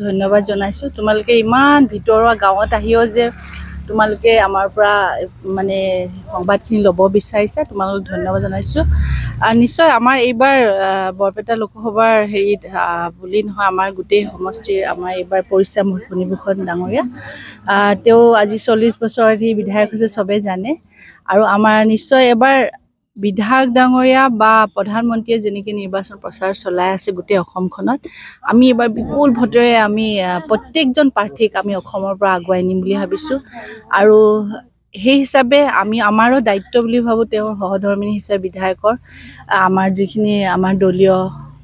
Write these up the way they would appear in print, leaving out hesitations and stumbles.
ধন্যবাদ জনাইছোঁ। তোমালোকে ইমান ভিতৰুৱা গাঁৱত আহিও যে তোমালোকে আমাৰ পৰা মানে সংবাদখিনি ল'ব বিচাৰিছা, তোমালোকক ধন্যবাদ জনাইছোঁ। নিশ্চয় আমাৰ এইবাৰ বৰপেটা লোকসভাৰ হেৰিত বুলি নহয়, আমাৰ গোটেই সমষ্টিৰ আমাৰ এইবাৰ পৰিশ্ৰম ফণীভূষণ ডাঙৰীয়া, তেওঁ আজি 40 বছৰ ধৰি বিধায়ক হৈছে, চবেই জানে। আৰু আমাৰ নিশ্চয় এবাৰ বিধায়ক ডাঙৰীয়া বা প্ৰধানমন্ত্ৰীয়ে যেনেকৈ নিৰ্বাচন প্ৰচাৰ চলাই আছে গোটেই অসমখনত, আমি এবাৰ বিপুল ভোটেৰে আমি প্ৰত্যেকজন প্ৰাৰ্থীক আমি অসমৰ পৰা আগুৱাই নিম বুলি ভাবিছোঁ। আৰু সেই হিচাপে আমাৰো দায়িত্ব বুলি ভাবোঁ, তেওঁৰ সহধৰ্মিনী হিচাপে বিধায়কৰ আমাৰ যিখিনি আমাৰ দলীয়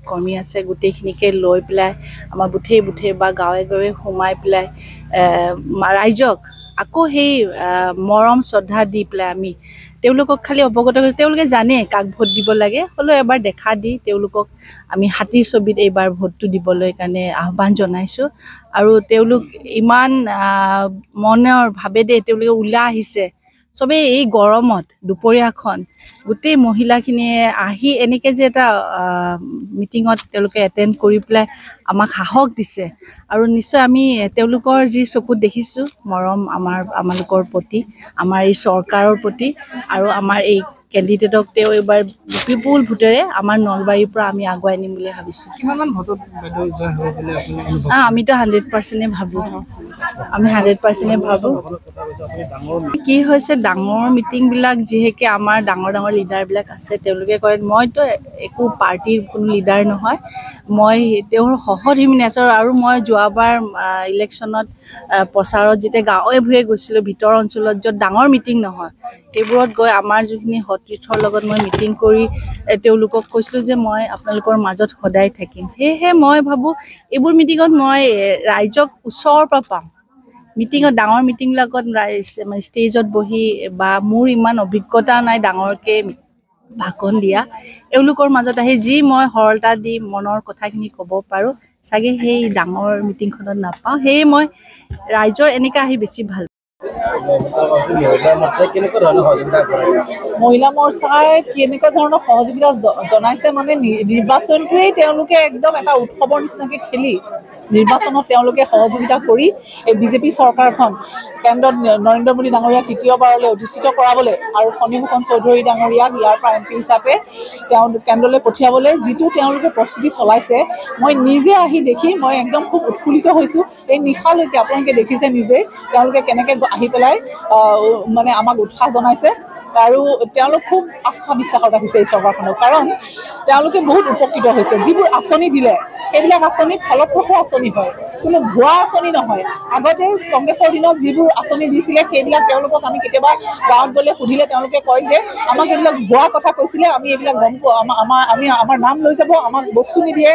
কৰ্মী আছে গোটেইখিনিকে লৈ পেলাই আমাৰ বুথে বুথে বা গাঁৱে গাঁৱে সোমাই পেলাই ৰাইজক আকৌ সেই মৰম শ্ৰদ্ধা দি পেলাই আমি তেওঁলোকক খালি অৱগত কৰি, তেওঁলোকে জানে কাক ভোট দিব লাগে, হ'লেও এবাৰ দেখা দি তেওঁলোকক আমি হাতীৰ ছবিত এইবাৰ ভোটটো দিবলৈ কাৰণে আহ্বান জনাইছোঁ। আৰু তেওঁলোক ইমান মনৰ ভাৱেৰে তেওঁলোকে ওলাই আহিছে, চবেই এই গৰমত দুপৰীয়াখন গোটেই মহিলাখিনিয়ে আহি এনেকৈ যে এটা মিটিঙত তেওঁলোকে এটেণ্ড কৰি পেলাই আমাক সাহস দিছে। আৰু নিশ্চয় আমি তেওঁলোকৰ যি চকুত দেখিছোঁ মৰম আমালোকৰ প্ৰতি, আমাৰ এই চৰকাৰৰ প্ৰতি, আৰু আমাৰ এই কেণ্ডিডেটক তেওঁ এইবাৰ বিপুল ভোটেৰে আমাৰ নলবাৰীৰ পৰা আমি আগুৱাই নিম বুলি ভাবিছোঁ। কিমানমান ভোটত জয় হ'ব বুলি আপুনি অনুভৱ? আমিতো 100% ভাবোঁ, আমি 100% ভাবোঁ। কি হৈছে, ডাঙৰ মিটিংবিলাক যিহেতু আমাৰ ডাঙৰ ডাঙৰ লিডাৰবিলাক আছে, তেওঁলোকে কয় মইতো একো পাৰ্টিৰ কোনো লিডাৰ নহয়, মই তেওঁৰ সহধৰ্মিনী আছোঁ। আৰু মই যোৱাবাৰ ইলেকশ্যনত প্ৰচাৰত যেতিয়া গাঁৱে ভূঞে গৈছিলোঁ, ভিতৰ অঞ্চলত য'ত ডাঙৰ মিটিং নহয়, সেইবোৰত গৈ আমাৰ যিখিনি সতীৰ্থৰ লগত মই মিটিং কৰি তেওঁলোকক কৈছিলোঁ যে মই আপোনালোকৰ মাজত সদায় থাকিম। সেয়েহে মই ভাবোঁ এইবোৰ মিটিঙত মই ৰাইজক ওচৰৰ পৰা পাম। মিটিঙত ডাঙৰ মিটিংবিলাকত মানে ষ্টেজত বহি বা মোৰ ইমান অভিজ্ঞতা নাই ডাঙৰকৈ ভাষণ দিয়া, এওঁলোকৰ মাজত আহি যি মই সৰলতা দি মনৰ কথাখিনি ক'ব পাৰোঁ, চাগে সেই ডাঙৰ মিটিংখনত নাপাওঁ। সেয়ে মই ৰাইজৰ এনেকৈ আহি বেছি ভাল পাওঁ। মহিলা মৰ্চাই কেনেকুৱা ধৰণৰ সহযোগিতা জনাইছে মানে নিৰ্বাচনটোৱেই তেওঁলোকে একদম এটা উৎসৱৰ নিচিনাকৈ খেলি নিৰ্বাচনত তেওঁলোকে সহযোগিতা কৰি এই বিজেপি চৰকাৰখন কেন্দ্ৰত নৰেন্দ্ৰ মোদী ডাঙৰীয়াক তৃতীয়বাৰলৈ অধিষ্ঠিত কৰাবলৈ আৰু ফণীভূষণ চৌধুৰী ডাঙৰীয়াক ইয়াৰ পৰা MP হিচাপে তেওঁ কেন্দ্ৰলৈ পঠিয়াবলৈ যিটো তেওঁলোকে প্ৰস্তুতি চলাইছে, মই নিজে আহি দেখি মই একদম খুব উৎফুল্লিত হৈছোঁ। এই নিশালৈকে আপোনালোকে দেখিছে নিজেই তেওঁলোকে কেনেকৈ আহি পেলাই মানে আমাক উৎসাহ জনাইছে। আৰু তেওঁলোক খুব আস্থা বিশ্বাসত ৰাখিছে এই চৰকাৰখনক, কাৰণ তেওঁলোকে বহুত উপকৃত হৈছে। যিবোৰ আঁচনি দিলে সেইবিলাক আঁচনি ফলপ্ৰসূ আঁচনি হয়, কোনো ভুৱা আঁচনি নহয়। আগতে কংগ্ৰেছৰ দিনত যিবোৰ আঁচনি দিছিলে সেইবিলাক তেওঁলোকক আমি কেতিয়াবা গাঁৱত গ'লে সুধিলে তেওঁলোকে কয় যে আমাক এইবিলাক ভুৱা কথা কৈছিলে, আমি এইবিলাক গম পোৱা, আমাৰ নাম লৈ যাব, আমাক বস্তু নিদিয়ে,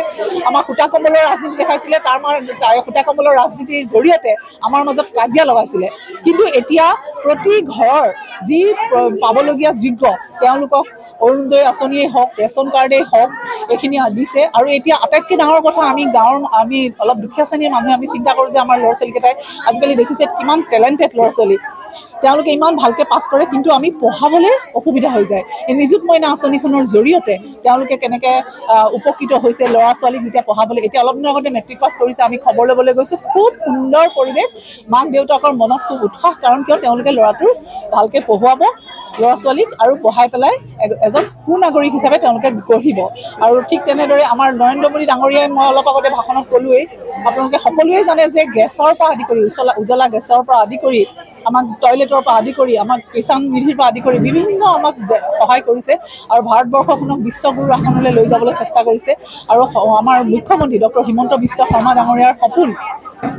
আমাক সূতা কম্বলৰ ৰাজনীতি দেখাইছিলে, সূতা কম্বলৰ ৰাজনীতিৰ জৰিয়তে আমাৰ মাজত কাজিয়া লগাইছিলে। কিন্তু এতিয়া প্ৰতি ঘৰৰ যি পাবলগীয়া যোগ্য তেওঁলোকক অৰুণোদয় আঁচনিয়েই হওক, ৰেচন কাৰ্ডেই হওক, এইখিনি দিছে। আৰু এতিয়া আটাইতকৈ ডাঙৰ কথা, আমি অলপ দুখীয়া শ্ৰেণীৰ মানুহে আমি চিন্তা কৰোঁ যে আমাৰ ল'ৰা ছোৱালীকেইটাই আজিকালি দেখিছে কিমান টেলেণ্টেড ল'ৰা ছোৱালী, তেওঁলোকে ইমান ভালকৈ পাছ কৰে, কিন্তু আমি পঢ়াবলৈ অসুবিধা হৈ যায়। এই নিযুত মইনা আঁচনিখনৰ জৰিয়তে তেওঁলোকে কেনেকৈ উপকৃত হৈছে ল'ৰা ছোৱালীক যেতিয়া পঢ়াবলৈ। এতিয়া অলপ দিনৰ আগতে মেট্ৰিক পাছ কৰিছে, আমি খবৰ ল'বলৈ গৈছোঁ, খুব সুন্দৰ পৰিৱেশ, মাক দেউতাকৰ মনত খুব উৎসাহ, কাৰণ কিয় তেওঁলোকে ল'ৰাটোৰ ভালকৈ পঢ়ুৱাব ল'ৰা ছোৱালীক আৰু পঢ়াই পেলাই এজন সুনাগৰিক হিচাপে তেওঁলোকে গঢ়িব। আৰু ঠিক তেনেদৰে আমাৰ নৰেন্দ্ৰ মোদী ডাঙৰীয়াই, মই অলপ আগতে ভাষণত ক'লোৱেই, আপোনালোকে সকলোৱে জানে যে গেছৰ পৰা আদি কৰি উজ্বলা গেছৰ পৰা আদি কৰি আমাক টয়লেটৰ পৰা আদি কৰি আমাক কিষাণ নিধিৰ পৰা আদি কৰি বিভিন্ন আমাক সহায় কৰিছে আৰু ভাৰতবৰ্ষখনক বিশ্বগুৰু আসনলৈ লৈ যাবলৈ চেষ্টা কৰিছে। আৰু আমাৰ মুখ্যমন্ত্ৰী ডক্টৰ হিমন্ত বিশ্ব শৰ্মা ডাঙৰীয়াৰ সপোন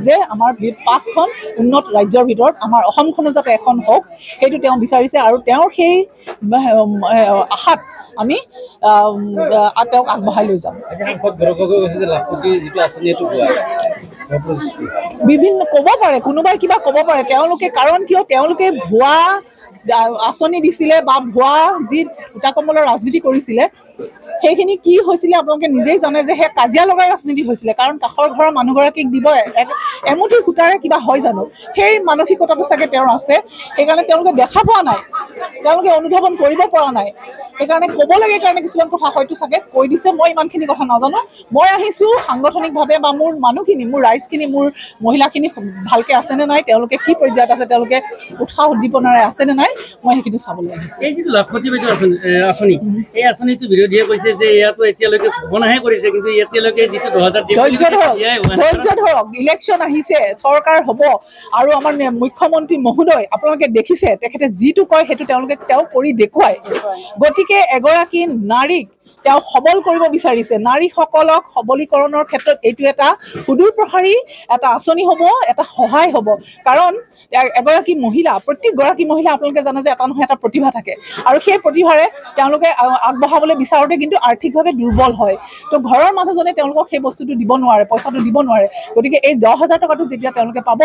যে আমাৰ 5খন উন্নত ৰাজ্যৰ ভিতৰত আমাৰ অসমখনো যাতে এখন হওক, সেইটো তেওঁ বিচাৰিছে। আৰু তেওঁৰ সেই আশাত আমি তেওঁক আগবঢ়াই লৈ যাম। বিভিন্ন ক'ব পাৰে, কোনোবাই কিবা ক'ব পাৰে তেওঁলোকে, কাৰণ কিয় তেওঁলোকে ভুৱা আঁচনি দিছিলে বা ভুৱা যি সূতা কম্বলৰ ৰাজনীতি কৰিছিলে, সেইখিনি কি হৈছিলে আপোনালোকে নিজেই জানে যে সেই কাজিয়া লগাই ৰাজনীতি হৈছিলে। কাৰণ কাষৰ ঘৰৰ মানুহগৰাকীক দিব এমুঠি সূতাৰে কিবা হয় জানো, সেই মানসিকতাটো চাগে তেওঁৰ আছে। সেইকাৰণে তেওঁলোকে দেখা পোৱা নাই, তেওঁলোকে অনুধাৱন কৰিব পৰা নাই। সেইকাৰণে ক'ব লাগে কাৰণে কিছুমান কথা হয়তো চাগে কৈ দিছে মই ইমানখিনি কথা নাজানো মই আহিছোঁ সাংগঠনিকভাৱে বা মোৰ মানুহখিনি মোৰ ৰাইজখিনি মোৰ মহিলাখিনি ভালকৈ আছেনে নাই তেওঁলোকে কি পৰ্যায়ত আছে তেওঁলোকে উৎসাহ উদ্দীপনাৰে আছেনে নাই মই সেইখিনি চাবলৈ আহিছোঁ এই যিটো লাখপতি বাইদেউ আঁচনি এই আঁচনিটো বিৰোধীয়ে কৈছে যে ইয়াতো এতিয়ালৈকে ঘোষণাহে কৰিছে কিন্তু এতিয়ালৈকে যিটো 2000 ধৈৰ্য ধৰক ইলেকশ্যন আহিছে চৰকাৰ হ'ব আৰু আমাৰ মুখ্যমন্ত্ৰী মহোদয় আপোনালোকে দেখিছে তেখেতে যিটো কয় সেইটো তেওঁ কৰি দেখুৱায় গতিকে এগৰাকী নাৰীক তেওঁ সবল কৰিব বিচাৰিছে নাৰীসকলক সবলীকৰণৰ ক্ষেত্ৰত এইটো এটা সুদূৰ প্ৰসাৰী এটা আঁচনি হ'ব এটা সহায় হ'ব কাৰণ এগৰাকী মহিলা প্ৰত্যেকগৰাকী মহিলা আপোনালোকে জানে যে এটা নহয় এটা প্ৰতিভা থাকে আৰু সেই প্ৰতিভাৰে তেওঁলোকে আগবঢ়াবলৈ বিচাৰোঁতে কিন্তু আৰ্থিকভাৱে দুৰ্বল হয় তো ঘৰৰ মানুহজনে তেওঁলোকক সেই বস্তুটো দিব নোৱাৰে পইচাটো দিব নোৱাৰে গতিকে এই 10,000 টকাটো যেতিয়া তেওঁলোকে পাব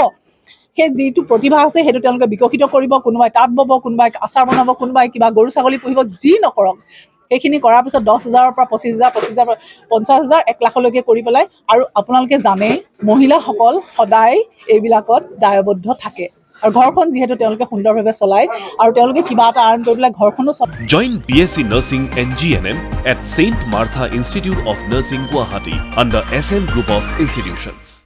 সেই যিটো প্ৰতিভা আছে সেইটো তেওঁলোকে বিকশিত কৰিব কোনোবাই তাঁত বব কোনোবাই আচাৰ বনাব কোনোবাই কিবা গৰু ছাগলী পুহিব যি নকৰক সেইখিনি কৰাৰ পিছত 10,000ৰ পৰা 25,000 25,000 50,000 1 লাখলৈকে কৰি পেলাই আৰু আপোনালোকে জানে মহিলাসকল সদায় এইবিলাকত দায়বদ্ধ থাকে আৰু ঘৰখন যিহেতু তেওঁলোকে সুন্দৰভাৱে চলায় আৰু তেওঁলোকে কিবা এটা আৰ্ণ কৰি পেলাই ঘৰখনো চলায় Join BSc Nursing and GNM at St. Martha Institute of Nursing Guwahati under SM Group of Institutions.